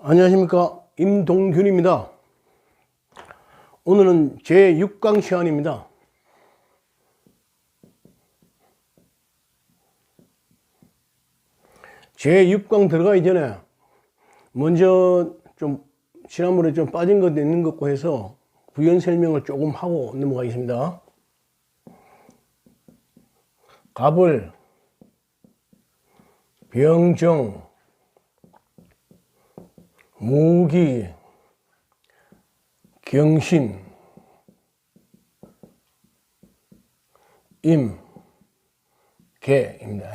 안녕하십니까, 임동균입니다. 오늘은 제6강 시간입니다. 제6강 들어가기 전에 먼저 좀 지난번에 좀 빠진 것도 있는 것 같고 해서 부연 설명을 조금 하고 넘어가겠습니다. 갑을, 병정, 무기, 경신, 임, 개입니다.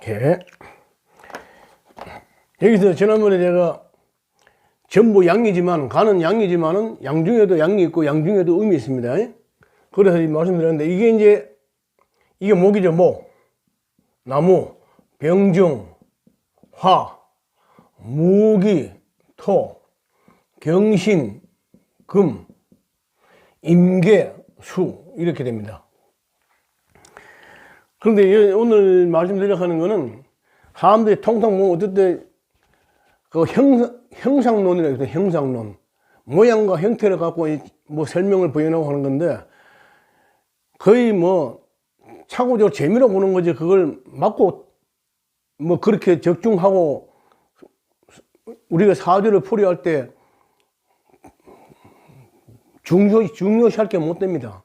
개. 여기서 지난번에 제가 전부 양이지만, 가는 양이지만은 양 중에도 양이 있고 양 중에도 음이 있습니다. 그래서 말씀드렸는데, 이게 목이죠, 목. 나무, 병정, 화, 무기, 토, 경신, 금, 임계, 수 이렇게 됩니다. 그런데 오늘 말씀드리려고 하는 거는 사람들이 통통 뭐 어떨 때 그 형상론이라고 해서 형상론, 모양과 형태를 갖고 뭐 설명을 보이려고 하는 건데 거의 뭐 차고적으로 재미로 보는 거지 그걸 맞고 뭐 그렇게 적중하고 우리가 사주를 풀이할 때 중요시할 게 못 됩니다.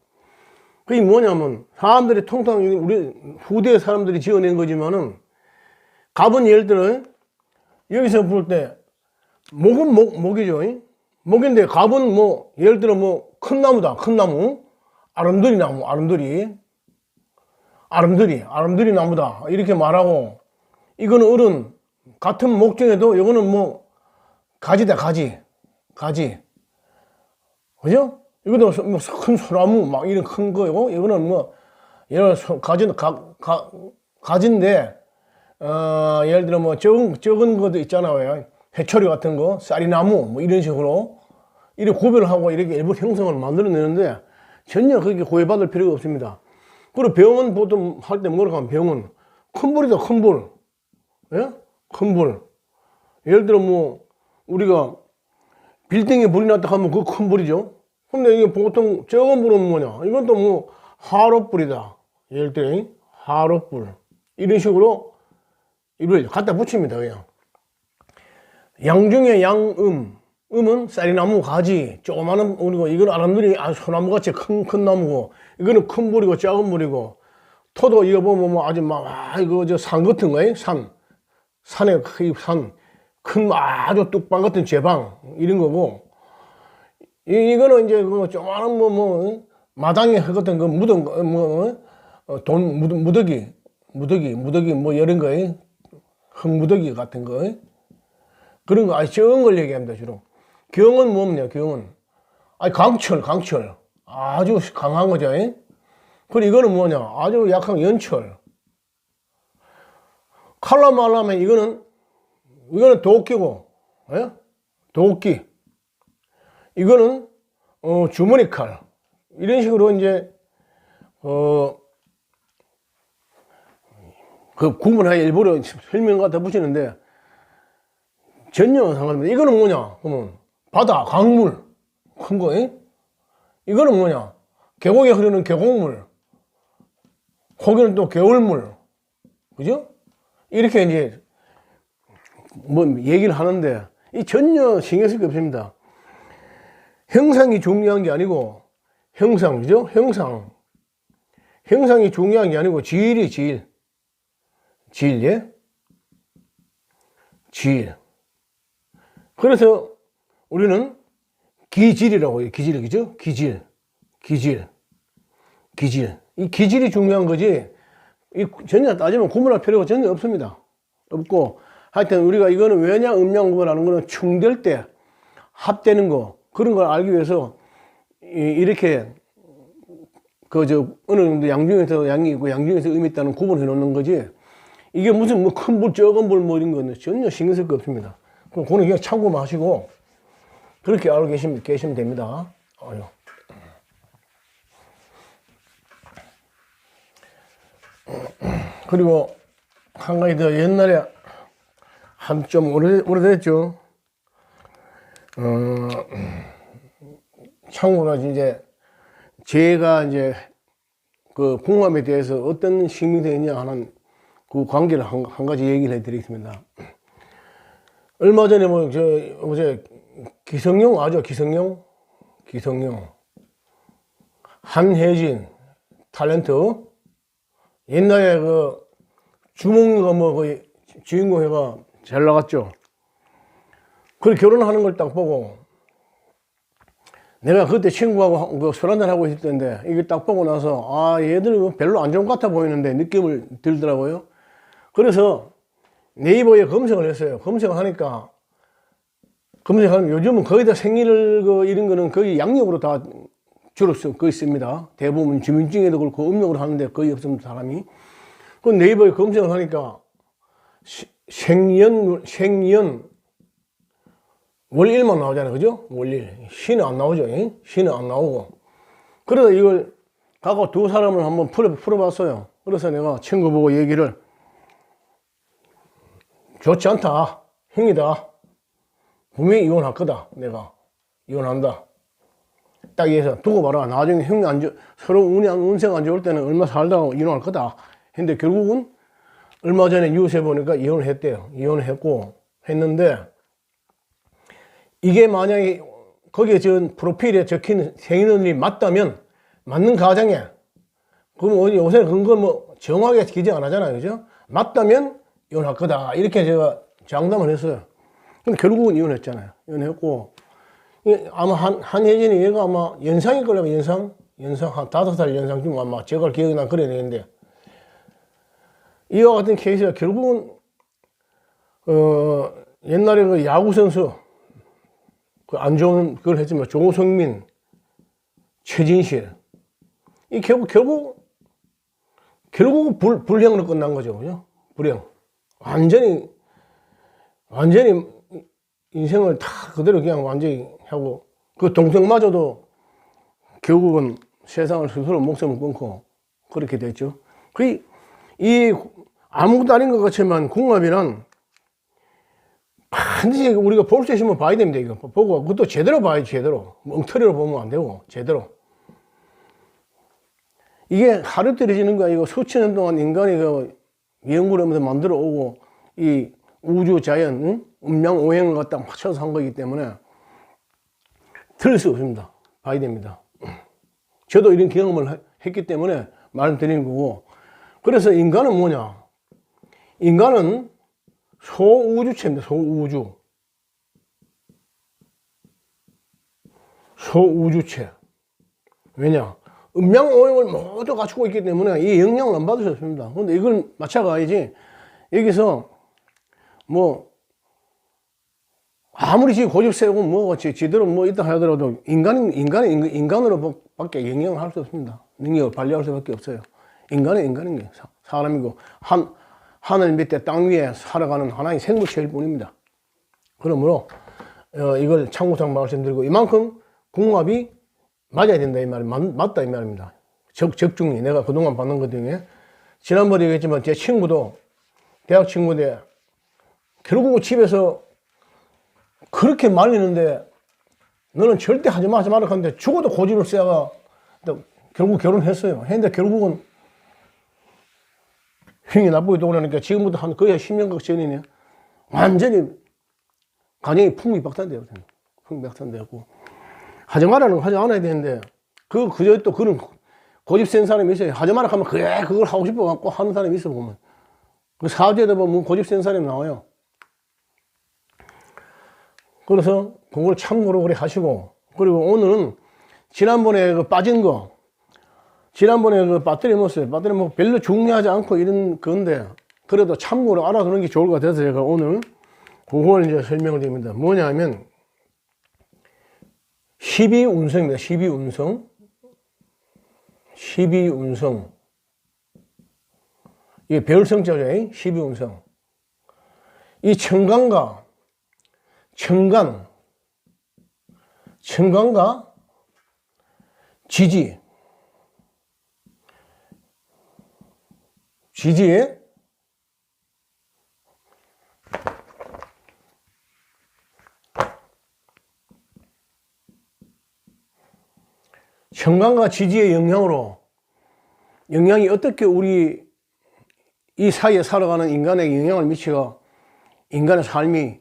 그게 뭐냐면 사람들이 통통 우리 후대 사람들이 지어낸 거지만은 갑은 예를 들어 여기서 볼 때 목은 목이죠. 목인데 갑은 뭐 예를 들어 뭐 큰 나무다. 큰 나무. 아름드리 나무. 아름드리 나무다. 이렇게 말하고 이거는 어른 같은 목 중에도 이거는 뭐 가지다. 가지. 그죠? 이것도 뭐 큰 소나무 막 이런 큰 거고 이거는 뭐 예를 들어 가지인데 예를 들어 뭐 적은 것도 있잖아요. 해초리 같은 거, 쌀이나무 뭐 이런 식으로 이렇게 구별을 하고 이렇게 일부 형성을 만들어내는데 전혀 그렇게 구애받을 필요가 없습니다. 그리고 병은 보통 할 때 뭐라고 하면 병은 큰 불이다. 큰 불. 예? 큰 불. 예를 들어 뭐 우리가 빌딩에 불이 났다 하면 그거 큰 불이죠. 근데 이게 보통 적은 불은 뭐냐? 이건 또 뭐 하룻불이다. 예를 들어 하룻불. 이런 식으로 이걸 갖다 붙입니다. 그냥. 양 중에 음은 쌀이나무 가지, 조그마한 우리고 이건 아람들이 소나무 같이 큰 나무고 이거는 큰 불이고 작은 불이고 토도 이거 보면 뭐 아주 막 이거 저 산 같은 거예요. 산에 큰 아주 뚝방 같은 제방 이런 거고 이거는 이제 그 조그마한 뭐 마당에 같은 거 묻은 거 돈 무더기 뭐 이런 거예요. 흙무더기 같은 거 그런 거 아주 적은 걸 얘기합니다. 주로 경은 뭐냐? 경은 강철 아주 강한 거죠. 그리고 이거는 뭐냐? 아주 약한 연철. 칼라 말라면 이거는 도끼고, 도끼. 이거는 주머니 칼. 이런 식으로 이제 그 구분하여 일부러 설명 갖다 붙이는데 전혀 상관없습니다. 이거는 뭐냐? 그러면 바다, 강물, 큰 거. 이거는 뭐냐? 계곡에 흐르는 계곡물. 거기는 또 겨울물. 그죠? 이렇게 이제 뭐 얘기를 하는데 이 전혀 신경 쓸 게 없습니다. 형상이 중요한 게 아니고 형상, 그죠? 형상이 중요한 게 아니고 지일이 지일, 예? 지일. 그래서 우리는 기질이라고 해요. 기질, 그죠? 기질. 이 기질이 중요한 거지. 이 전혀 따지면 구분할 필요가 전혀 없습니다. 없고 하여튼 우리가 이거는 왜냐 음양 구분하는 거는 충될 때 합되는 거 그런 걸 알기 위해서 이렇게 어느 정도 양중에서 양이 있고 양중에서 음이 있다는 구분해 놓는 거지. 이게 무슨 뭐 큰 불, 적은 불 뭐 이런 거는 전혀 신경 쓸 거 없습니다. 그럼 그거는 그냥 참고만 하시고 그렇게 알고 계시면 됩니다. 그리고 한 가지 더 옛날에 한 좀 오래됐죠. 참고로 이제 제가 이제 그 궁합에 대해서 어떤 식민이 있냐 하는 그 관계를 한 가지 얘기를 해드리겠습니다. 얼마 전에 뭐 어제 기성용 아죠? 기성용 한혜진 탤런트 옛날에 그 주몽이가 뭐 거의 주인공 해가 잘 나갔죠. 그 결혼하는 걸 딱 보고 내가 그때 친구하고 술 한잔 하고 있을 때인데 이게 딱 보고 나서 아 얘들 별로 안 좋은 것 같아 보이는데 느낌을 들더라고요. 그래서 네이버에 검색을 했어요. 검색을 하니까 검색하면 요즘은 거의 다 생일 이런 거는 거의 양력으로 다 주로 거의 씁니다. 대부분 주민증에도 그렇고 음력으로 하는데 거의 없습니다, 사람이. 그 네이버에 검색을 하니까 생년 월일만 나오잖아요. 그죠? 월일. 시는 안 나오죠. 시는 안 나오고. 그래서 이걸 갖고 두 사람을 한번 풀어봤어요. 그래서 내가 친구 보고 얘기를 좋지 않다. 형이다. 분명히 이혼할 거다. 내가. 이혼한다. 딱 얘기해서 두고 봐라. 나중에 형이 서로 운세가 안 좋을 때는 얼마 살다가 이혼할 거다. 근데 결국은 얼마 전에 뉴스에 보니까 이혼을 했대요. 이혼을 했는데 이게 만약에 거기에 저 프로필에 적힌 생일이 맞다면 맞는 가정에 그럼 요새 그거 뭐 정확하게 기재 안 하잖아요. 그죠? 맞다면 이혼할 거다. 이렇게 제가 장담을 했어요. 근데 결국은 이혼했잖아요. 이혼했고 아마 한혜진이 얘가 아마 연상일 거라고 연상 한 5살 연상쯤 아마 제가 기억이 난 그래야 되는데 이와 같은 케이스가 결국은 옛날에 그 야구 선수 그 안 좋은 그걸 했지만 조성민, 최진실 이 결국 불행으로 끝난 거죠, 그죠? 불행. 완전히 인생을 다 그대로 그냥 완전히 하고 그 동생마저도 결국은 세상을 스스로 목숨을 끊고 그렇게 됐죠. 이 아무것도 아닌 것 같지만 궁합이란 반드시 우리가 볼 수 있으면 봐야 됩니다. 이거 보고 그것도 제대로 봐야지. 제대로 엉터리로 보면 안 되고 제대로. 이게 하루 떨어지는 거 아니고 수천 년 동안 인간이 그 연구를 하면서 만들어 오고 이 우주 자연 음양 오행을 갖다 맞춰서 한 거기 때문에 틀릴 수 없습니다. 봐야 됩니다. 저도 이런 경험을 했기 때문에 말씀드리는 거고. 그래서 인간은 뭐냐? 인간은 소우주체입니다. 소우주체. 왜냐? 음양오행을 모두 갖추고 있기 때문에 이 영향을 안 받을 수 없습니다. 근데 이걸 맞춰가야지. 여기서 뭐 아무리 지 고집 세우고 뭐 지대로 뭐 있다 하더라도 인간으로 밖에 영향을 할 수 없습니다. 능력을 발휘할 수밖에 없어요. 인간은 게 사람이고 하늘 밑에 땅 위에 살아가는 하나의 생물체일 뿐입니다. 그러므로 이걸 참고상 말씀드리고 이만큼 궁합이 맞아야 된다 이 말, 맞다 이 말입니다. 적중히 내가 그동안 받는 것 중에 지난번에 얘기했지만 제 친구도 대학 친구인데 결국 집에서 그렇게 말리는데 너는 절대 하지 마 하는데 죽어도 고집을 세다가 결국 결혼했어요. 했는데 결국은 형이 나쁘게 도그러니까 지금부터 한 거의 10년 가까이 전이네. 완전히 가정이 풍비박산되고 하지 말라는 거 하지 않아야 되는데 그저 또 그런 고집 센 사람이 있어요. 하지 말라 하면 그래 그걸 하고 싶어 갖고 하는 사람이 있어 보면 그 사주에다 보면 고집 센 사람이 나와요. 그래서 그걸 참고로 그래 하시고 그리고 오늘은 지난번에 그 빠진 거 지난번에 그 배터리 먹었어요. 배터리 뭐 별로 중요하지 않고 이런 건데 그래도 참고로 알아두는 게 좋을 것 같아서 제가 오늘 그걸 이제 설명을 드립니다. 뭐냐면 12운성입니다. 12운성. 이게 별성자죠. 12운성. 이 청간과 지지에 청간과 지지의 영향이 어떻게 우리 이 사이에 살아가는 인간에게 영향을 미치고 인간의 삶이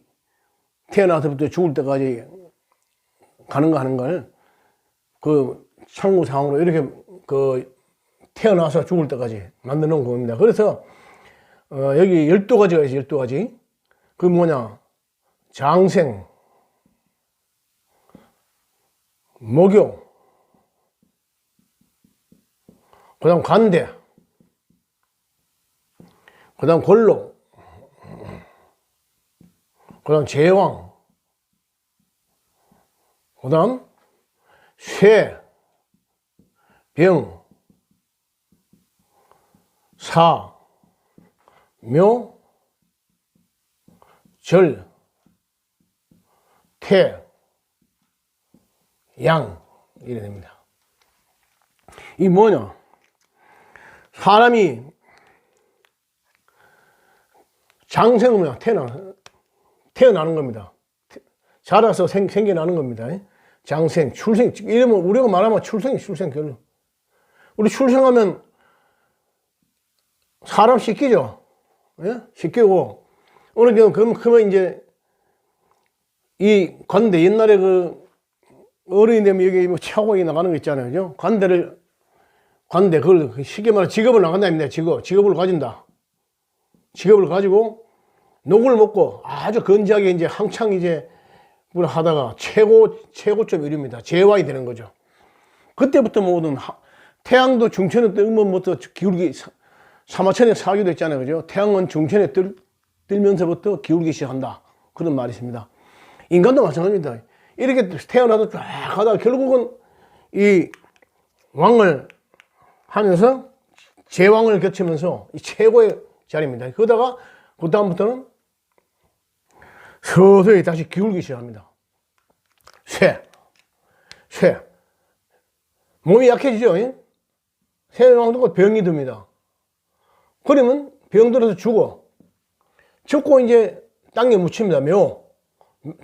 태어나서부터 죽을 때까지 가는가 하는 걸 그 참고사항으로 이렇게 그 태어나서 죽을 때까지 만드는 겁니다. 그래서 여기 12가지가 있어요. 12가지. 그 뭐냐? 장생, 목욕, 그 다음 관대, 그 다음 골록, 그 다음 제왕, 그 다음 쇠, 병, 사, 묘, 절, 태, 양 이래 됩니다. 이 뭐냐? 사람이 장생은 태어나는 겁니다. 자라서 생겨나는 겁니다. 장생, 출생, 이러면 우리가 말하면 출생, 결론. 우리 출생하면 사람 시키죠. 예? 시키고, 어느 정도, 그러면 이제, 이 관대, 옛날에 그, 어른이 되면 여기 뭐 차고에 나가는 거 있잖아요. 그죠? 관대, 그걸 쉽게 말해 직업을 나간다입니다. 직업을 가진다. 직업을 가지고, 녹을 먹고 아주 건지하게 이제 한창 이제, 뭘 하다가 최고점 이릅니다. 제왕이 되는 거죠. 그때부터 모든 태양도 중천에 뜨면부터 기울기 사마천의 사기도 있잖아요. 그죠? 태양은 중천에 뜨면서부터 기울기 시작한다. 그런 말이 있습니다. 인간도 마찬가지입니다. 이렇게 태어나도 쫙 하다가 결국은 이 왕을 하면서 제왕을 거치면서 이 최고의 자리입니다. 그러다가 그 다음부터는 서서히 다시 기울기 시작합니다. 쇠. 몸이 약해지죠. 쇠왕도 병이 듭니다. 그러면 병들어서 죽고 이제 땅에 묻힙니다. 묘.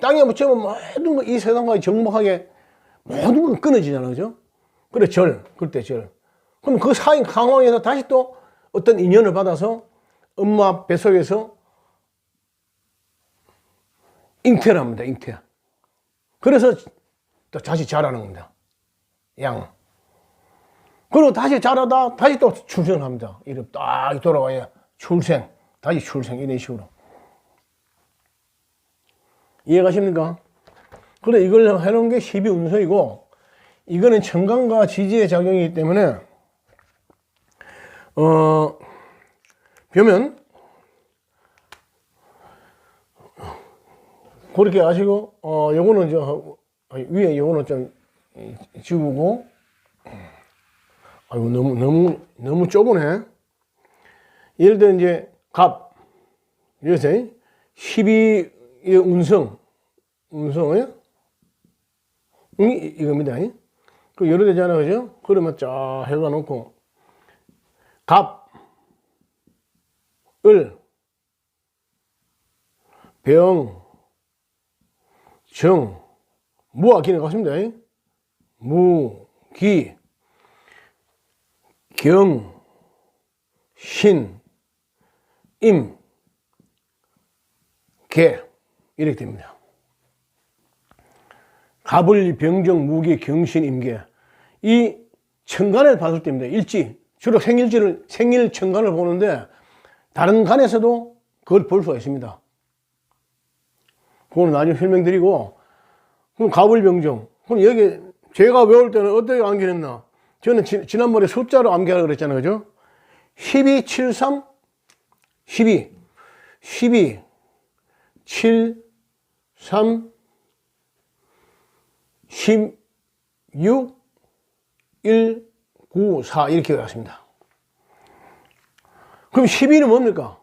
땅에 묻히면 모든 거 이 세상과 정복하게 모든 건 끊어지잖아요. 그죠? 그래, 그때 절. 그럼 그 사인 상황에서 다시 또 어떤 인연을 받아서 엄마 뱃속에서 잉태를 합니다. 잉태. 그래서 또 다시 자라는 겁니다. 양. 그리고 다시 자라다 다시 또 출생을 합니다. 이렇게 딱 돌아와야 다시 출생 이런 식으로. 이해가십니까? 그래, 이걸 해놓은 게 12운서이고 이거는 청간과 지지의 작용이기 때문에 보면 그렇게 아시고 요거는 위에 요거는 좀 지우고 아이고 너무 좁으네. 예를 들어 이제 갑 여기서 12의 운성이요? 이겁니다. 그 여러 되잖아요. 그죠? 그러면 쫙 해가 놓고 갑, 을, 병, 정, 무와 기는 같습니다. 무, 기, 경, 신, 임, 개 이렇게 됩니다. 갑을, 병정, 무기, 경신, 임계 이 천간을 봤을 때입니다. 일지 주로 생일 천간을 보는데 다른 간에서도 그걸 볼 수가 있습니다. 그거는 나중에 설명드리고 그럼 갑을, 병정 그럼 여기 제가 외울 때는 어떻게 암기했나? 저는 지난번에 숫자로 암기하라고 그랬잖아요. 그죠? 12, 7, 3, 12, 7, 3, 16, 1, 9, 4 이렇게 갔습니다. 그럼 12는 뭡니까?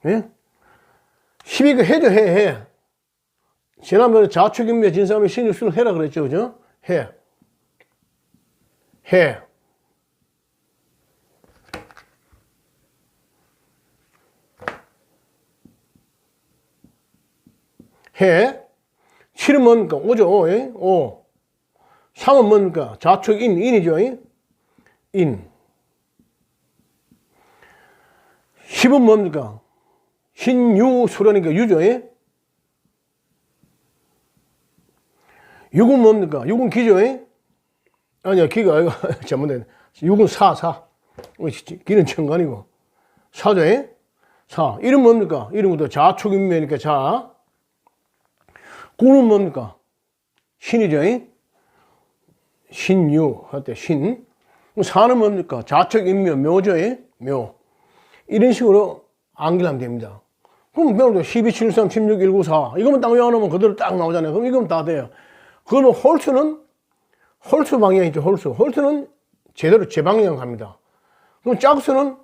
예? 12가 해죠. 해. 지난번에 자축인묘 진사묘 신유수를 해라 그랬죠. 그죠? 해. 해. 7은 뭡니까? 오죠. 예? 오. 상은 뭡니까? 자축 인이죠. 인. 십은 뭡니까? 신유수라니까 유죠. 육은 뭡니까? 육은 기죠. 아니야, 기가 아니고 잘못됐네. 육은 사. 기는 천간이고 사죠. 사. 일은 뭡니까? 일은 자축인묘니까 자. 구는 뭡니까? 신이죠. 신유 할 때 신. 사는 뭡니까? 자축인묘 묘죠. 묘. 이런 식으로 암기하면 됩니다. 그럼 배우죠. 12, 7, 3, 16, 1, 9, 4. 이거만 딱 외워놓으면 그대로 딱 나오잖아요. 그럼 이거면 다 돼요. 그거는 홀수 방향이죠. 홀수는 제대로 제 방향 갑니다. 그럼 짝수는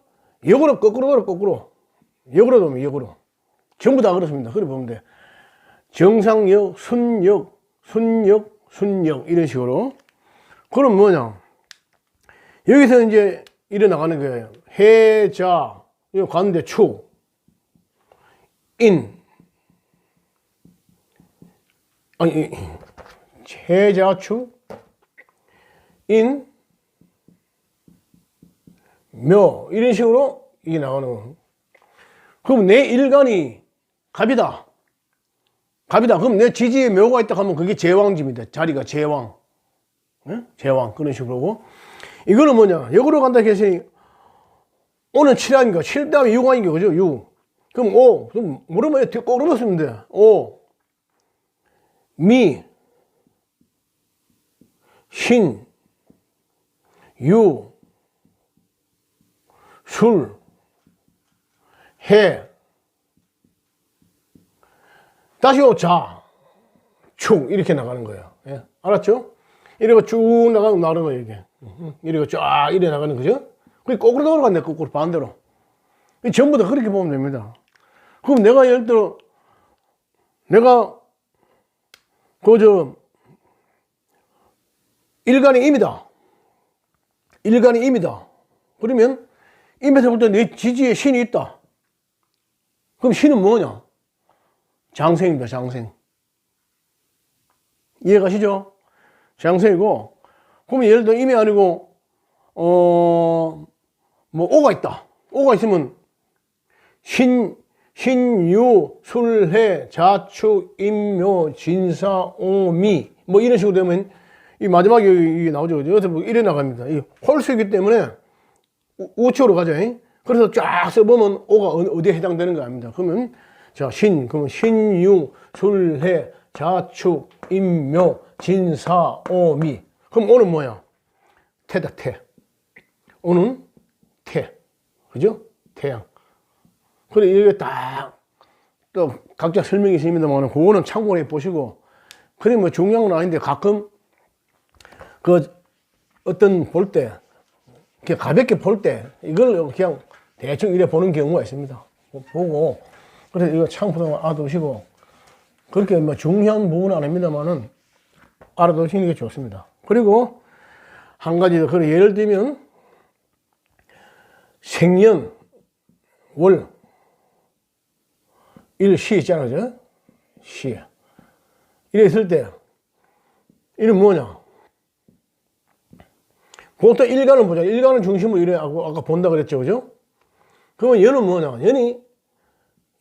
역으로 거꾸로 역으로 역으로 전부 다 그렇습니다. 그래 보면 돼. 정상역, 순역 이런 식으로. 그럼 뭐냐? 여기서 이제 일어나가는 거예요. 해자 이거 가운데 축 인 아니 해자축 인 묘 이런 식으로 이게 나가는 거. 그럼 내 일간이 갑이다. 그럼 내 지지에 묘가 있다 하면 그게 제왕지입니다. 자리가 제왕. 네? 제왕 그런 식으로. 이거는 뭐냐? 역으로 간다 했으니 오는 7아니까 7 다음에 6 아니까 그죠? 6. 그럼 5. 그럼 물으면 꼭 넣었으면 돼. 5. 미. 신. 유. 술. 해. 다시 자. 축. 이렇게 나가는 거예요. 예? 알았죠? 이래가 쭉 나가는 거예요, 이게. 이래가 쫙 이래 나가는 거죠? 그게 거꾸로 돌아간대, 거꾸로 반대로. 전부 다 그렇게 보면 됩니다. 그럼 내가 예를 들어, 일간이 임이다. 그러면, 임에서 볼 때 내 지지에 신이 있다. 그럼 신은 뭐냐? 장생입니다, 장생. 이해가시죠? 장생이고, 그러면 예를 들어 임이 아니고, 오가 있다. 오가 있으면, 신유, 술해, 자축, 임묘, 진사, 오미. 이런 식으로 되면, 이 마지막에 이게 나오죠. 여기서 이래 나갑니다. 이 홀수이기 때문에 우측으로 가죠. 그래서 쫙 써보면 오가 어디에 해당되는 거 아닙니다. 그러면, 자, 그러면 신유, 술해, 자축, 임묘, 진사, 오미. 그럼 오는 뭐야? 태다, 태. 오는 태. 그죠? 태양. 그래, 이게 또 각자 설명이 있습니다만, 그거는 참고해 보시고, 그래, 중요한 건 아닌데, 가끔, 어떤 볼 때, 그냥 가볍게 볼 때, 이걸 그냥 대충 이래 보는 경우가 있습니다. 보고, 그래서 이거 참고도 알아두시고, 그렇게 중요한 부분은 아닙니다만은, 알아두시는 게 좋습니다. 그리고, 한 가지 더, 그래, 예를 들면, 생년, 월, 시 있잖아요, 그죠? 시. 이래 있을 때, 이는 뭐냐? 보통 일간을 보자. 일간을 중심으로 이래, 아까 본다 그랬죠, 그죠? 그러면 얘는 뭐냐? 얘는,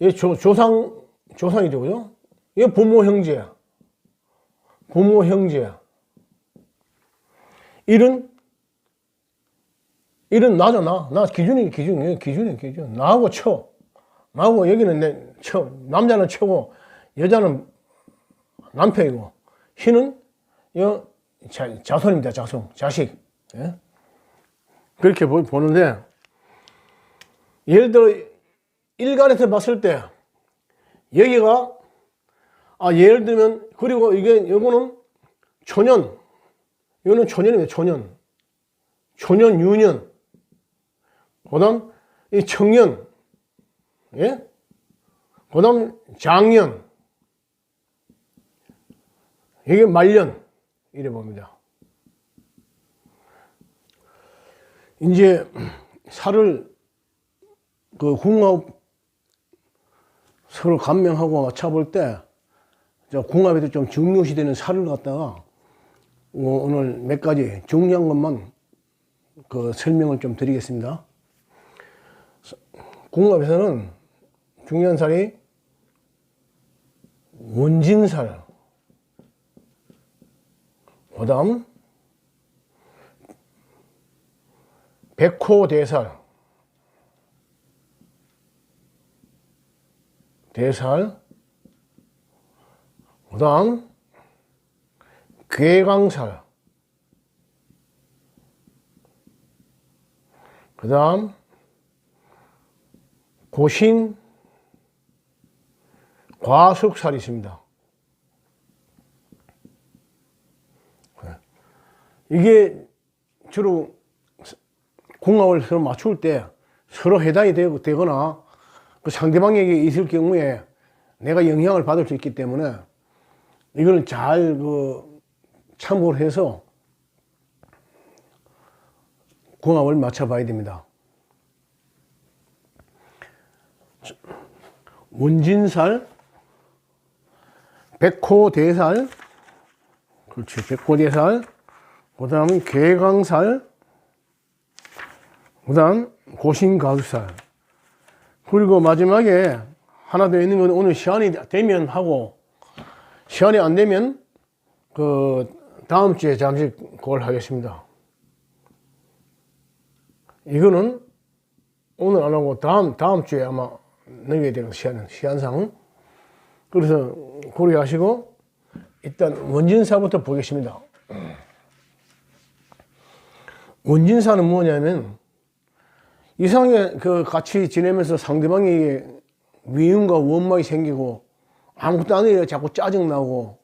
얘 조상이죠, 그죠? 얘 부모 형제야. 일은 나죠, 나 기준. 나하고 나하고 여기는 남자는 처고, 여자는 남편이고, 희는 자손입니다, 자식. 예? 그렇게 보는데, 예를 들어, 일간에서 봤을 때, 여기가, 예를 들면, 그리고 요거는 이거는 초년입니다, 초년, 유년. 그 다음, 이 청년. 예? 그 다음, 장년. 이게 말년. 이래 봅니다. 이제, 살을, 궁합, 서로 감명하고 맞춰볼 때, 궁합에도 좀 중요시 되는 살을 갖다가, 오늘 몇 가지 중요한 것만 그 설명을 좀 드리겠습니다. 궁합에서는 중요한 살이 원진살, 그 다음 백호대살, 그 다음 괴강살, 그 다음 고신, 과숙살이 있습니다. 이게 주로 궁합을 서로 맞출 때 서로 해당이 되거나 그 상대방에게 있을 경우에 내가 영향을 받을 수 있기 때문에 이거는 잘 참고를 해서 궁합을 맞춰봐야 됩니다. 원진살, 백호대살, 그렇지, 백호대살, 그 다음에 괴강살, 그 다음 고신과숙살, 그리고 마지막에 하나 더 있는 건 오늘 시간이 되면 하고, 시간이 안 되면 그 다음 주에 잠시 그걸 하겠습니다. 이거는 오늘 안 하고 다음 주에 아마 넘겨야 되는 시간상. 그래서 고려하시고 일단 원진사부터 보겠습니다. 원진사는 뭐냐면 이상하게 그 같이 지내면서 상대방이 미움과 원망이 생기고 아무것도 안 해야 자꾸 짜증나고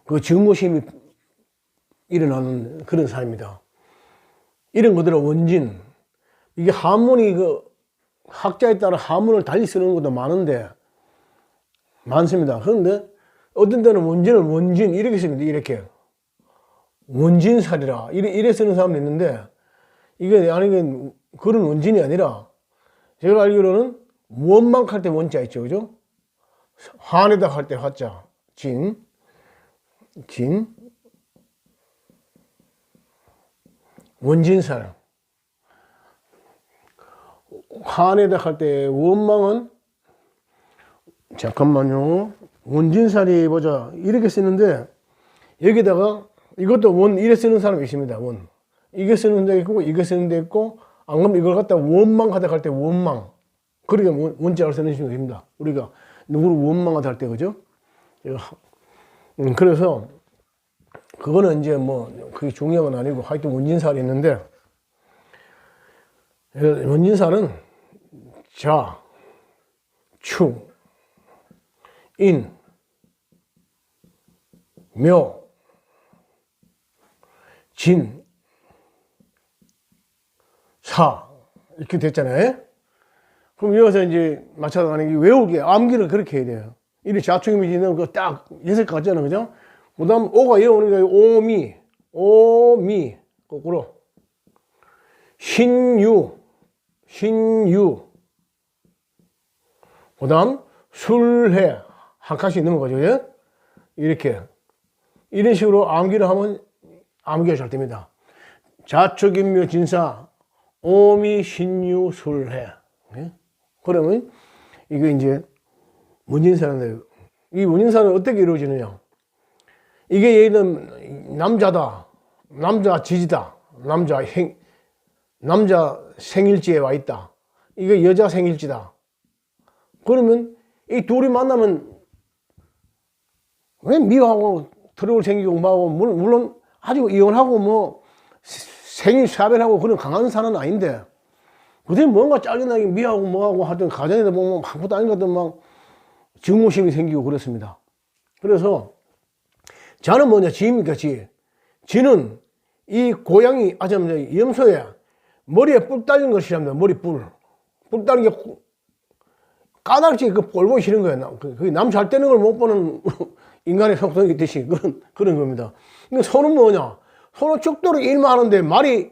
그 증오심이 일어나는 그런 사람입니다. 이런 것들은 원진. 이게 한문이 학자에 따라 한문을 달리 쓰는 것도 많습니다. 그런데 어떤 때는 원진을 원진 이렇게 씁니다. 이렇게 원진살이라 이래 쓰는 사람도 있는데 이게 그런 원진이 아니라 제가 알기로는 원망할 때 원자 있죠, 그죠? 화내다 할 때 화자 진 원진살. 화내다 할 때 원망은 잠깐만요. 원진살이 보자 이렇게 쓰는데 여기다가 이것도 원 이래 쓰는 사람이 있습니다. 원 이게 쓰는 데 있고 이게 쓰는 데 있고 안 그러면 이걸 갖다 원망하다 할 때 원망. 그러니까 원자를 쓰는 식으로 됩니다. 우리가 누구를 원망하다 할 때 그죠? 그래서 그거는 이제 그게 중요한 건 아니고 하여튼 원진살이 있는데 원진살은 자, 추, 인, 묘, 진, 사 이렇게 됐잖아요. 그럼 여기서 이제 마찬가지로 외우기 암기를 그렇게 해야 돼요. 이리 자축이미지는 그 딱 예색 같잖아요, 그죠? 그다음 오가 이어오니까 오미 거꾸로 신유 그다음 술해 한 칸씩 넣는 거죠, 예? 이렇게 이런 식으로 암기를 하면 암기가 잘 됩니다. 자축인묘 진사 오미 신유 술해. 예? 그러면 이게 이제 문진사인데 이 문진사는 어떻게 이루어지느냐? 이게 예를 들면 남자다, 남자 지지다, 남자 생일지에 와 있다. 이게 여자 생일지다. 그러면 이 둘이 만나면 왜 미워하고 트러블 생기고 뭐하고 물론 아주 이혼하고 생일 사별하고 그런 강한 사람은 아닌데 그때 뭔가 짜증나게 미워하고 뭐하고 하여튼 가정에다 보면 아무것도 아닌 것 같은 막 증오심이 생기고 그렇습니다. 그래서 자는 뭐냐? 지입니까? 지는 이 고양이 염소에 머리에 뿔 달린 것이랍니다. 머리 뿔 달린 게 까닭지 그 꼴 보기 싫은 거예요. 그게 남 잘 되는 걸 못 보는 인간의 속성이 있듯이 그런 겁니다. 근데 소는 뭐냐? 소는 죽도록 일만 하는데 말이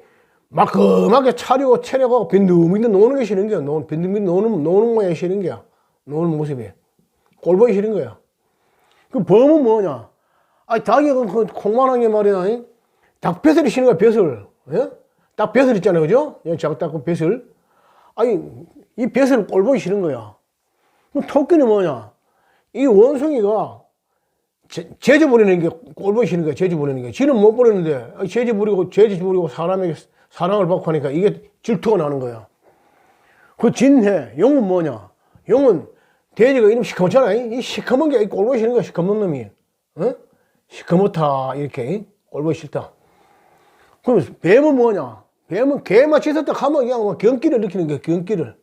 막끔하게 차려가고 빈둥빈둥 노는 게 싫은 거야. 빈둥빈둥 노는 모양이 싫은 거야. 노는 모습이. 꼴 보기 싫은 거야. 그 범은 뭐냐? 닭이 그 콩만한 게 말이야. 닭벼슬이 쉬는 거야, 벼슬. 예? 딱 벼슬 있잖아요, 그죠? 예, 작다고 벼슬. 아니, 이 벼슬을 꼴보기 싫은 거야. 그럼 토끼는 뭐냐? 이 원숭이가 재주 부리는 게 꼴보기 싫은 거야, 재주 부리는 게. 지는 못 부리는데, 재주 부리고 사람에게 사랑을 받고 하니까 이게 질투가 나는 거야. 그 진해, 용은 뭐냐? 용은 돼지가 이름 시커멓잖아. 이 시커먼 게 꼴보기 싫은 거야, 시커먼 놈이. 어? 시커멓다, 이렇게. 꼴보기 싫다. 그럼 뱀은 뭐냐? 뱀은 개만 짖었다 하면 그냥 뭐 경기를 느끼는 거야, 경기를.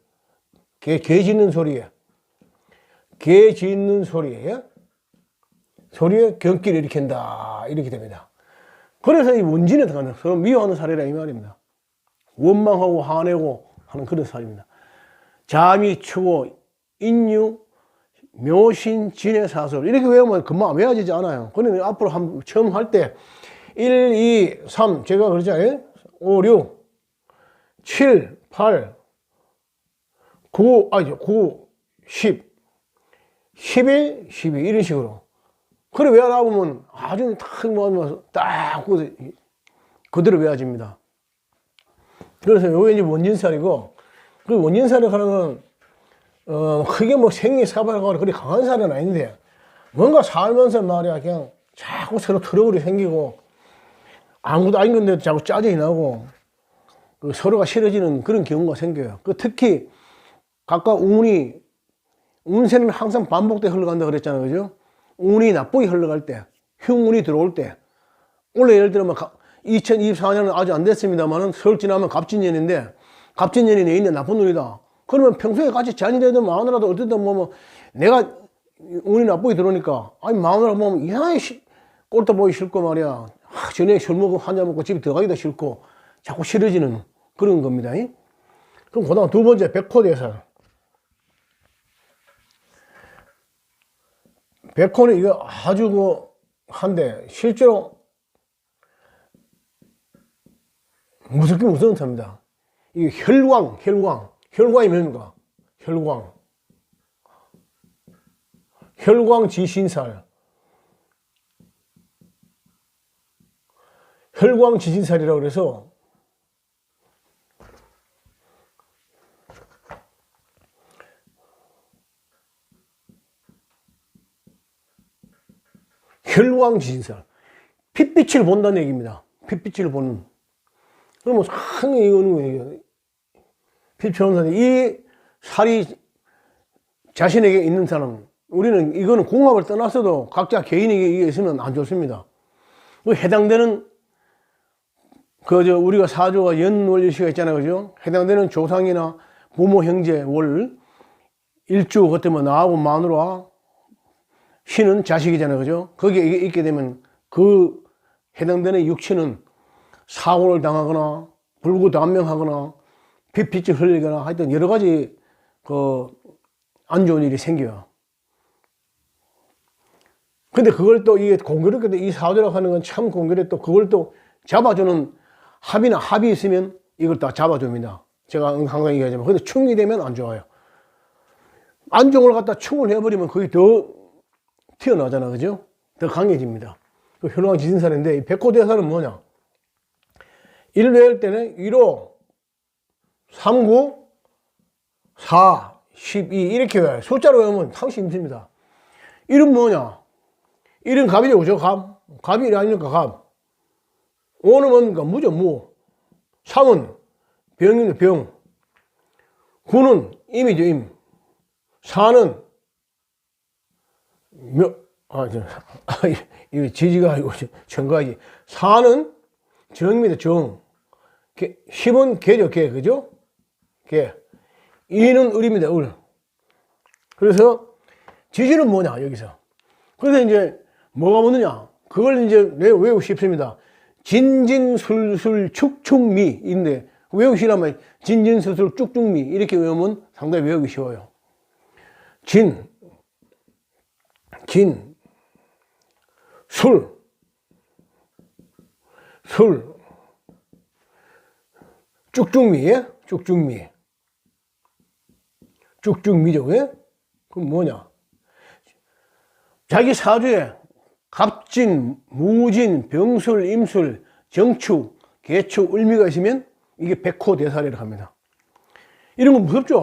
개 짖는 소리에. 개 짖는 소리에. 소리에 경기를 일으킨다. 이렇게 됩니다. 그래서 이 원진에 들어가는 서로 미워하는 사례라 이 말입니다. 원망하고 화내고 하는 그런 사례입니다. 자미, 추고, 인유, 묘신, 진해, 사설. 이렇게 외우면 금방 외워지지 않아요. 그러면 앞으로 처음 할 때 1, 2, 3, 제가 그러잖아요. 5, 6, 7, 8, 9, 10, 11, 12 이런 식으로. 그래 외우다 보면 아주 탁 모아서 딱 그대로 외워집니다. 그래서 요게 이제 원진살이고, 그 원진살이 하는 건 크게 뭐 생리사발하거나 그리 강한 살은 아닌데 뭔가 살면서 말이야 그냥 자꾸 서로 트러블이 생기고 아무것도 아닌 건데 자꾸 짜증이 나고 그 서로가 싫어지는 그런 경우가 생겨요. 그 특히 각각 운세는 항상 반복돼 흘러간다 그랬잖아요, 그죠? 운이 나쁘게 흘러갈 때, 흉운이 들어올 때, 원래 예를 들면 2024년은 아직 안 됐습니다만은 설 지나면 갑진년인데 갑진년이 내 인데 나쁜 운이다. 그러면 평소에 같이 잘 지내던 마누라도 어쨌든 내가 운이 나쁘게 들어오니까 아니 마누라 보면 이상하게 꼴도 보기 싫고 말이야. 전에 술 먹고 한잔 먹고 집에 들어가기도 싫고 자꾸 싫어지는 그런 겁니다. 그럼 그다음 두 번째 백호대살. 백호는 이거 아주 한데 실제로 무섭게 무서운 차입니다. 이게 혈광이 뭡니까? 혈광지신살. 혈광지신살이라고 그래서 혈광지신살. 핏빛을 본다는 얘기입니다. 핏빛을 보는. 그러면 상당히 이거는 핏빛을 이 살이 자신에게 있는 사람, 우리는 이거는 궁합을 떠났어도 각자 개인에게 있으면 안 좋습니다. 그 해당되는 우리가 사주가 연월일시가 있잖아요, 그죠? 해당되는 조상이나 부모, 형제, 월, 일주 같으면 나하고 마누라, 신은 자식이잖아요, 그죠? 거기에 있게 되면 그 해당되는 육체는 사고를 당하거나 불구단명하거나 핏빛을 흘리거나 하여튼 여러 가지 안 좋은 일이 생겨요. 근데 그걸 또 이게 공교롭게도 이 사주라고 하는 건 참 공교롭게 또 그걸 또 잡아주는 합이 있으면 이걸 다 잡아줍니다. 제가 항상 얘기하지만. 근데 충이 되면 안 좋아요. 안종을 갖다 충을 해버리면 그게 더 튀어나오잖아, 그죠? 더 강해집니다. 그 혈광지신살인데 이 백호대살은 뭐냐? 1 외울 때는 1호, 39, 4, 12 이렇게 외워요. 숫자로 외우면 상시 힘듭니다. 1은 뭐냐? 1은 갑이죠, 그죠? 갑이 1이 아닙니까, 갑. 5는 뭡니까? 무죠, 무. 3은 병입니다, 병. 9는 임이죠, 임. 4는 이거 지지가 아니고 정가지. 4는 정입니다, 정. 10은 개죠, 개, 그죠? 개. 2는 을입니다, 을. 그래서 지지는 뭐냐, 여기서. 그래서 이제 뭐가 묻느냐? 그걸 이제 외우고 싶습니다. 진진술술 축축미인데 외우시려면 진진술술 쭉쭉미 이렇게 외우면 상당히 외우기 쉬워요. 술, 쭉쭉미죠, 왜? 그럼 뭐냐? 자기 사주에 갑진, 무진, 병술, 임술, 정축, 개축, 을미가 있으면 이게 백호대살이라고 합니다. 이런 거 무섭죠?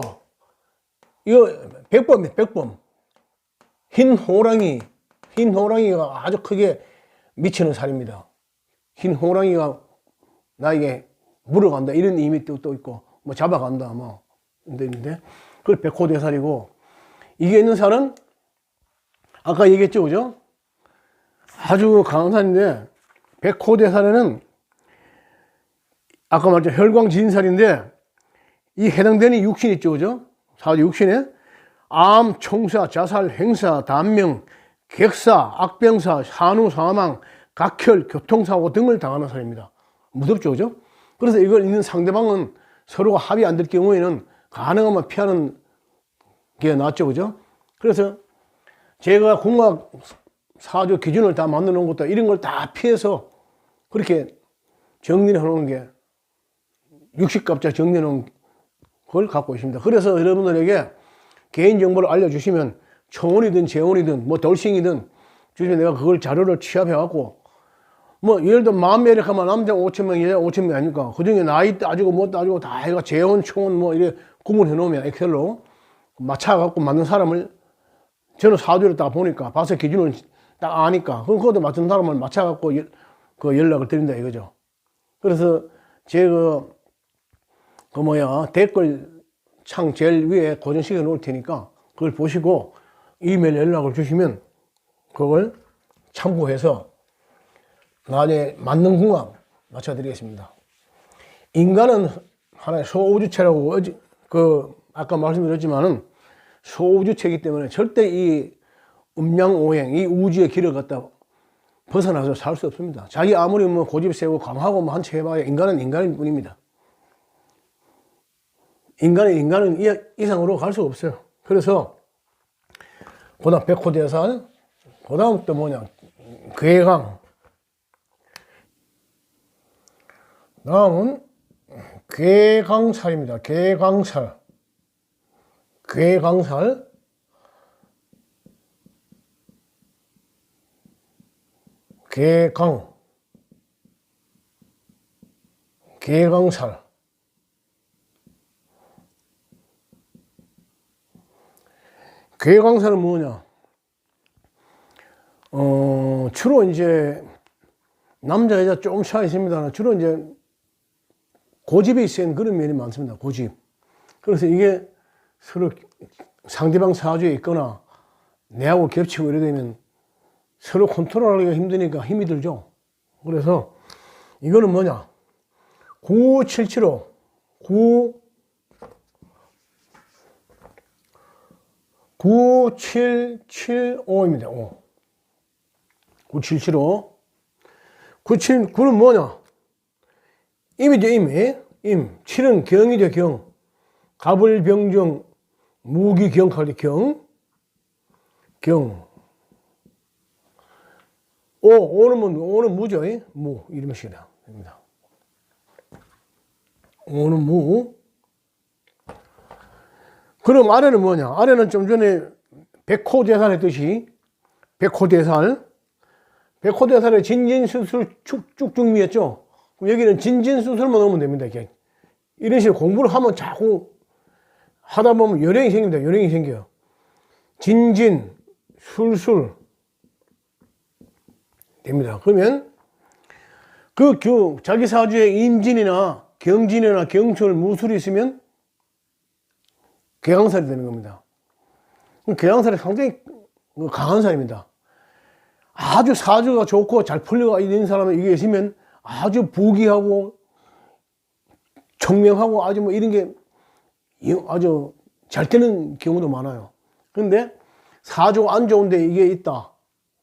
이거 백범이에요, 백범. 흰 호랑이가 아주 크게 미치는 살입니다. 흰 호랑이가 나에게 물어간다 이런 의미 또 있고 뭐 잡아간다 뭐 있는데 그걸 백호대살이고, 이게 있는 살은 아까 얘기했죠, 그죠? 아주 강한 살인데, 백호대살에는 아까 말했죠, 혈광진살인데 이 해당되는 육신 있죠, 그죠? 사주 육신에 암, 총사, 자살, 행사, 단명, 객사, 악병사, 산후, 사망, 각혈, 교통사고 등을 당하는 살입니다. 무섭죠, 그죠? 그래서 이걸 있는 상대방은 서로가 합의 안 될 경우에는 가능하면 피하는 게 낫죠, 그죠? 그래서 제가 궁합 사주 기준을 다 만들어 놓은 것도 이런 걸 다 피해서 그렇게 정리해 놓은 게, 60갑자 정리해 놓은 걸 갖고 있습니다. 그래서 여러분들에게 개인정보를 알려주시면 초혼이든 재혼이든 뭐 돌싱이든 주시면 내가 그걸 자료를 취합해 갖고, 뭐 예를 들어 만매력 하면 남자 5,000명, 여자 5,000명 아니까 그 중에 나이 따지고 뭐 따지고 다 해가 재혼, 초혼 뭐 이래 구분해 놓으면 엑셀로 맞춰 갖고 맞는 사람을, 저는 사주를 딱 보니까 봐서 기준을 딱 아니까 그것도 맞는 사람을 맞춰 갖고 그 연락을 드린다 이거죠. 그래서 제가 댓글 창 제일 위에 고정시켜 놓을 테니까 그걸 보시고 이메일 연락을 주시면 그걸 참고해서 나중에 맞는 궁합 맞춰드리겠습니다. 인간은 하나의 소우주체라고 아까 말씀드렸지만은 소우주체이기 때문에 절대 이 음양오행, 이 우주의 길을 갖다 벗어나서 살 수 없습니다. 자기 아무리 뭐 고집 세고 강하고 뭐 한채 해봐야 인간은 인간일 뿐입니다. 인간은 이 이상으로 갈 수 없어요. 그래서 그다음 백호대살, 그다음 또 뭐냐, 괴강. 다음은 괴강살입니다. 괴강살. 괴강살. 괴강살은 뭐냐? 주로 이제 남자 여자 조금 차이 있습니다. 주로 이제 고집이 센 그런 면이 많습니다. 고집. 그래서 이게 서로 상대방 사주에 있거나 내하고 겹치고 이래 되면 서로 컨트롤하기가 힘드니까 힘이 들죠. 그래서 이거는 뭐냐? 9775 9775입니다. 9775. 9는 뭐냐? 임이죠, 임. 7은 경이죠, 경. 갑을병정, 무기경칼이 경. 5는 무죠, 무. 이런 식이다. 됩니다. 5는 무. 그럼 아래는 뭐냐? 아래는 좀 전에 백호대살 했듯이, 백호대살의 진진수술 쭉쭉미였죠? 그럼 여기는 진진수술만 넣으면 됩니다. 이런 식으로 공부를 하면 자꾸 하다 보면 요령이 생깁니다. 요령이 생겨요. 진진, 술술 됩니다. 그러면 자기 사주에 임진이나 경진이나 경술, 무술이 있으면 괴강살이 되는 겁니다. 괴강살이 상당히 강한 살입니다. 아주 사주가 좋고 잘 풀려가 있는 사람은 이게 있으면 아주 부귀하고 청명하고 아주 뭐 이런 게 아주 잘 되는 경우도 많아요. 그런데 사주가 안 좋은데 이게 있다,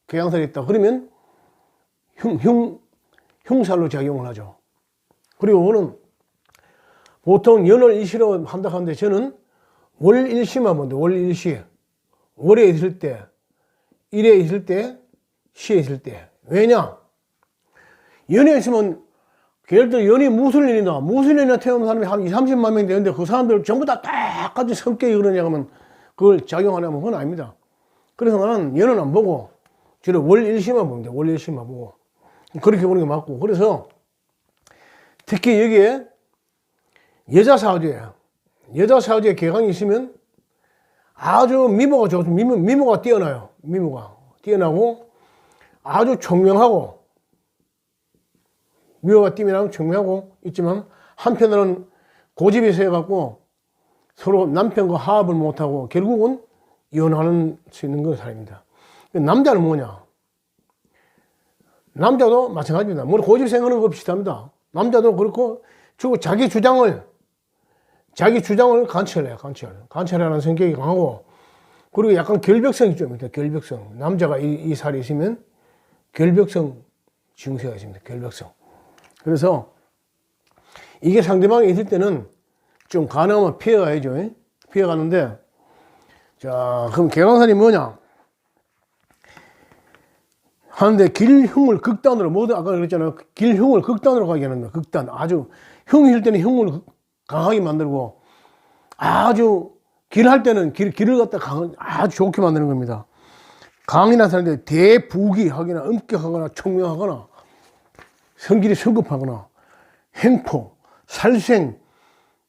괴강살이 있다, 그러면 흉살로 작용을 하죠. 그리고 그는 보통 연월 일시로 한다 하는데 저는 월일시만 본다. 월일시. 월에 있을 때, 일에 있을 때, 시에 있을 때. 왜냐? 연에 있으면 예를 들어 연이 무술년이나 태어난 사람이 한 20-30만 명 되는데 그 사람들 전부 다 똑같이 성격이 그러냐 하면 그걸 작용하냐면 그건 아닙니다. 그래서 나는 연은 안 보고 주로 월일시만 봅니다. 월일시만 보고. 그렇게 보는 게 맞고. 그래서 특히 여기에 여자 사주에 개강이 있으면 아주 미모가 좋고, 미모가 뛰어나요. 미모가 뛰어나고 아주 총명하고, 미모가 뛰어나고 총명하고 있지만 한편으로는 고집이 세갖고 서로 남편과 화합을 못하고 결국은 이혼하는 수 있는 그런 사람입니다. 남자는 뭐냐? 남자도 마찬가지입니다. 뭐 고집 생기는 거 비슷합니다. 남자도 그렇고, 주로 자기 주장을 관철해요. 관철하는 성격이 강하고, 그리고 약간 결벽성이 좀 있다. 결벽성. 남자가 이 살이 있으면 결벽성 증세가 있습니다. 결벽성. 그래서 이게 상대방이 있을 때는 좀 가능하면 피해가야죠. 피해가는데, 자, 그럼 개강살이 뭐냐? 하는데 길흉을 극단으로, 모두 아까 그랬잖아요. 길흉을 극단으로 가게 하는 거예요. 극단. 아주 흉이 일 때는 흉을 강하게 만들고, 아주 길할 때는 길을 갖다 아주 좋게 만드는 겁니다. 강이 나타날 때 대부기하거나 엄격하거나 총명하거나 성질이 성급하거나 횡포, 살생,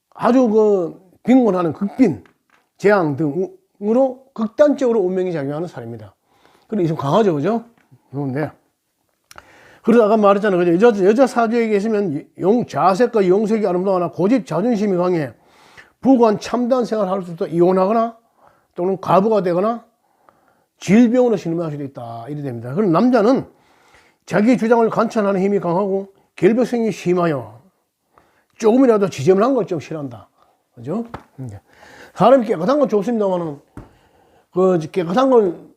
아주 빈곤하는 극빈, 재앙 등으로 극단적으로 운명이 작용하는 사람입니다. 그래, 좀 강하죠, 그죠? 그런데, 그러다 아까 말했잖아요. 그죠? 여자 사주에 계시면 자색과 영색이 아름다거나 고집, 자존심이 강해 부관 참단 생활을 할 수도 이혼하거나 또는 과부가 되거나 질병으로 신음할 수도 있다. 이래 됩니다. 그럼 남자는 자기 주장을 관철하는 힘이 강하고 결벽성이 심하여 조금이라도 지저분한 걸 좀 싫어한다. 그죠? 사람이 깨끗한 건 좋습니다만은, 깨끗한 걸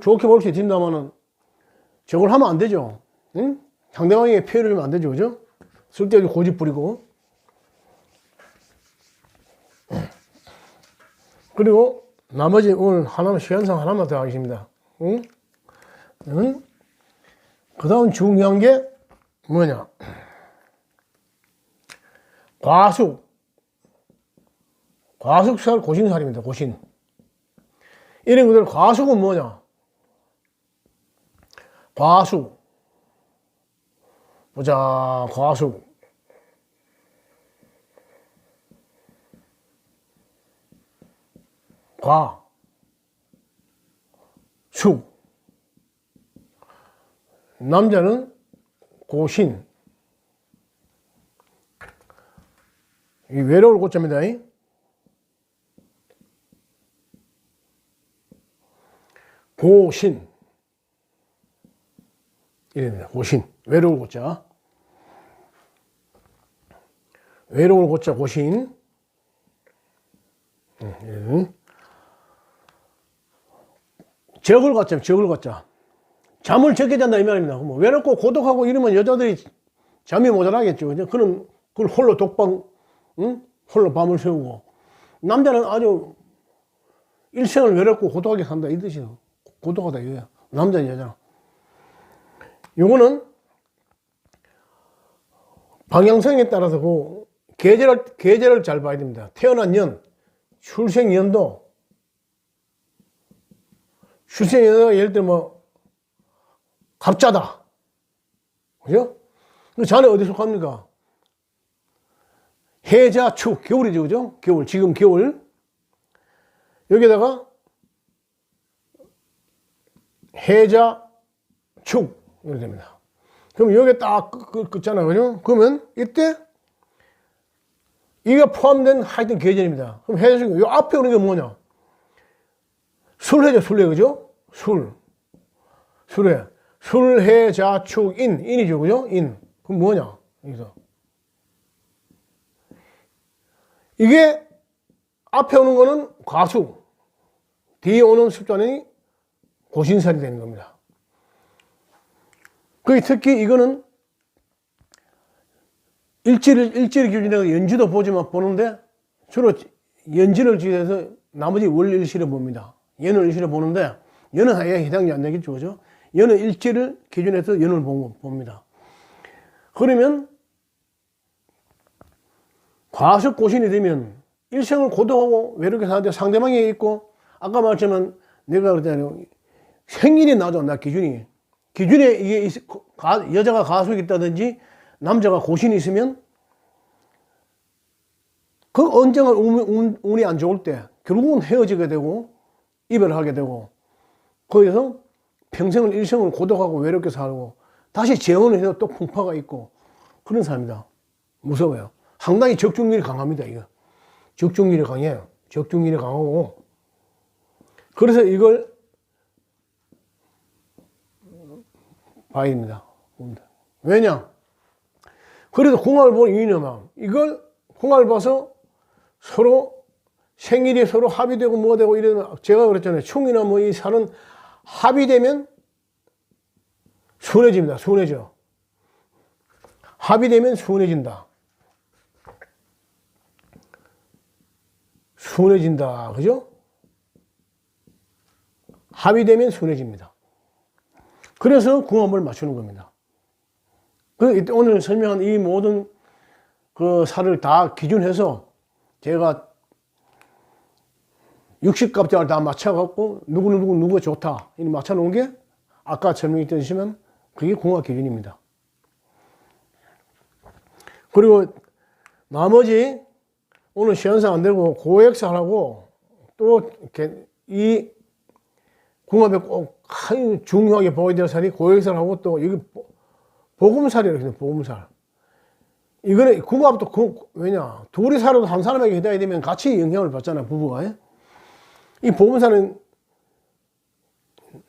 좋게 볼 수 있습니다만은, 저걸 하면 안 되죠. 응? 상대방에게 피해를 주면 안 되죠. 그죠? 쓸데없이 고집 부리고. 그리고 나머지 오늘 하나만, 시간상 하나만 더 하겠습니다. 응? 응? 그 다음 중요한 게 뭐냐? 과숙살 고신살입니다. 고신. 이런 것들, 과숙은 뭐냐? 과숙. 보자, 과숙. 숙. 남자는 고신. 이 외로울 고자입니다. 고신. 이랍니다. 고신. 외로울 고자. 외로울 고자 고신. 적을 갖자, 적을 갖자. 잠을 적게 잔다 이 말입니다. 뭐 외롭고 고독하고 이러면 여자들이 잠이 모자라겠죠. 그는 그걸 홀로 독방, 응? 홀로 밤을 새우고. 남자는 아주 일생을 외롭고 고독하게 산다 이 뜻이에요. 고독하다 이거야. 남자는 여자. 요거는 방향성에 따라서 그 계절을 잘 봐야 됩니다. 태어난 년, 출생연도. 출생연도가 예를 들어 뭐 갑자다. 그죠? 그 자네 어디 속합니까? 해자축, 겨울이죠, 그죠? 겨울, 지금 겨울. 여기다가 해자축 이렇게 됩니다. 그럼 여기 딱 긋잖아요, 그죠? 그러면 이때 이게 포함된 하여튼 계절입니다. 그럼 해자축, 요 앞에 오는 게 뭐냐? 술해죠, 술해, 그죠? 술해. 술해자축인, 인이죠, 그죠? 인. 그럼 뭐냐? 여기서. 이게 앞에 오는 거는 과수, 뒤에 오는 숫자는 고신살이 되는 겁니다. 특히 이거는 일지를 기준으로 연지도 보는데 주로 연지를 기준해서 나머지 월일시를 봅니다. 연을 일시를 보는데 연은 아예 해당이 안 되겠죠, 그죠? 연은 일지를 기준해서 연을 봅니다. 그러면 과석 고신이 되면 일생을 고독하고 외롭게 사는데 상대방이 있고, 아까 말했지만 내가 그랬잖아요. 생일이 나죠, 나 기준에 이게 여자가 가속이 있다든지 남자가 고신이 있으면 그 언젠가 운이 안 좋을 때 결국은 헤어지게 되고 이별하게 되고 거기서 평생을 일생을 고독하고 외롭게 살고 다시 재혼을 해서 또 풍파가 있고 그런 사람이다. 무서워요. 상당히 적중률이 강합니다. 이거 적중률이 강해요. 적중률이 강하고 그래서 이걸 봐야 됩니다. 왜냐? 그래서 궁합을 보는 이유는 이걸 궁합을 봐서 서로 생일이 서로 합의되고 뭐가 되고 이러면 제가 그랬잖아요. 충이나 뭐 이 살은 합의되면 순해집니다. 순해져. 합의되면 순해진다. 순해진다. 그죠? 합의되면 순해집니다. 그래서 궁합을 맞추는 겁니다. 오늘 설명한 이 모든 그 살을 다 기준해서 제가 60갑자를 다 맞춰갖고 누구가 좋다 이 맞춰놓은 게 아까 설명했듯이면 그게 궁합 기준입니다. 그리고 나머지 오늘 시간상 안 되고 고액살하고 또 이 궁합에 꼭 중요하게 보여야 될 살이 고액살하고 또 여기 보금살이라고 해요. 보금살. 이거는 궁합도 왜냐 둘이 살아도 한 사람에게 해당이 되면 같이 영향을 받잖아요. 부부가. 이 보금살은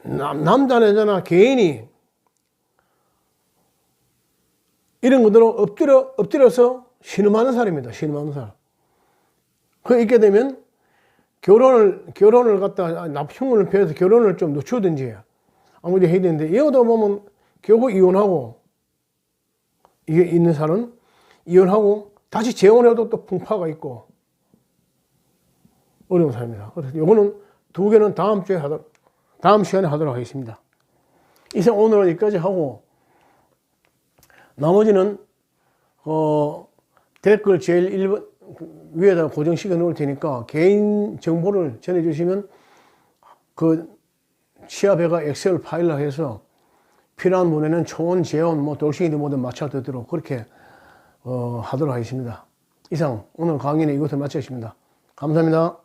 남자나 여자나 개인이 이런 것들로 엎드려서 신음하는 살입니다. 신음하는 살. 그 있게 되면 결혼을 갖다 납흉을 배워서 결혼을 좀 늦추든지 아무리 해야 되는데 이것도 보면 결국 이혼하고 이게 있는 살은 이혼하고 다시 재혼해도 또 풍파가 있고 어려운 삶입니다. 그래서 이거는 두 개는 다음 시간에 하도록 하겠습니다. 이상 오늘은 여기까지 하고 나머지는 댓글 제일 1번 위에다 고정시켜 놓을 테니까 개인 정보를 전해주시면 그 시합회가 엑셀 파일로 해서 필요한 분에는 초원, 재원, 뭐 돌싱이든 뭐든 맞춰 듣도록 그렇게 하도록 하겠습니다. 이상 오늘 강의는 이것을 마치겠습니다. 감사합니다.